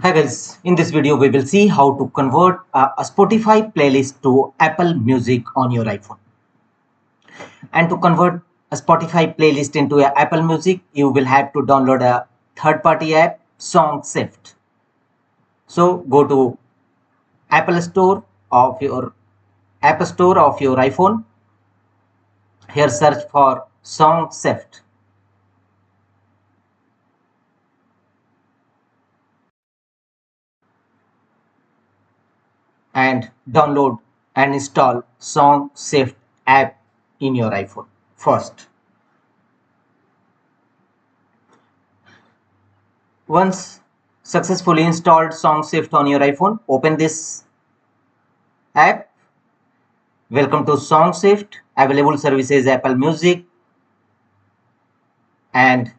Hi guys, in this video we will see how to convert a Spotify playlist to Apple Music on your iPhone. And to convert a Spotify playlist into a Apple Music, you will have to download a third-party app, SongShift. So go to Apple Store of your App Store of your iPhone. Here search for SongShift and download and install SongShift app in your iPhone first. Once successfully installed SongShift on your iPhone, open this app. Welcome to SongShift. Available services Apple Music and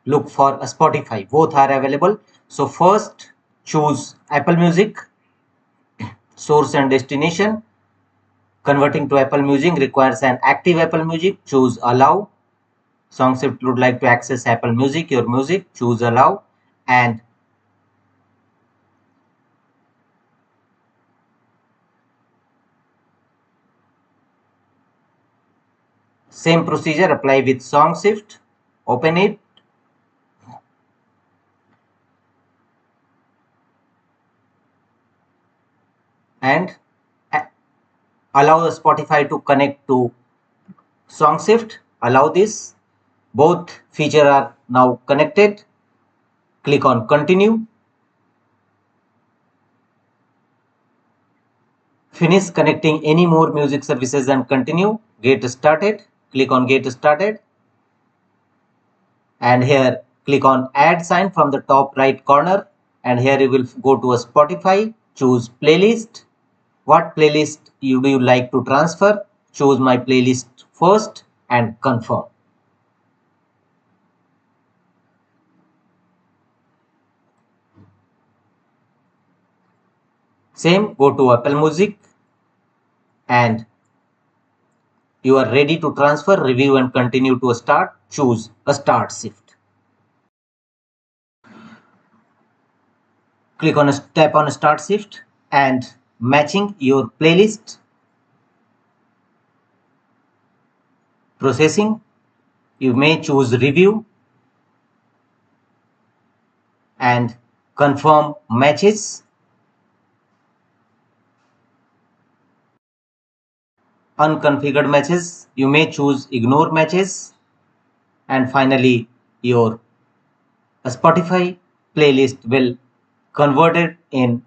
look for a Spotify. Both are available. So first choose Apple Music, source and destination. Converting to Apple Music requires an active Apple Music. Choose allow. SongShift would like to access Apple Music, your music. Choose allow and same procedure apply with SongShift. Open it and allow the Spotify to connect to SongShift. Allow this. Both features are now connected. Click on continue. Finish connecting any more music services and continue. Get started. Click on get started. And here click on add sign from the top right corner. And here you will go to a Spotify. Choose playlist. What playlist do you like to transfer? Choose my playlist first and confirm. Same, go to Apple Music and you are ready to transfer, review and continue to start. Choose a start shift. Click on tap on start shift and matching your playlist. Processing. You may choose review and confirm matches. Unconfigured matches. You may choose ignore matches. And finally, your Spotify playlist will converted in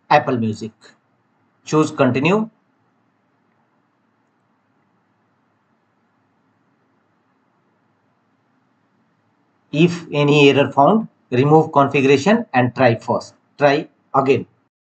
Apple Music. Choose continue. If any error found, remove configuration and try first. Try again.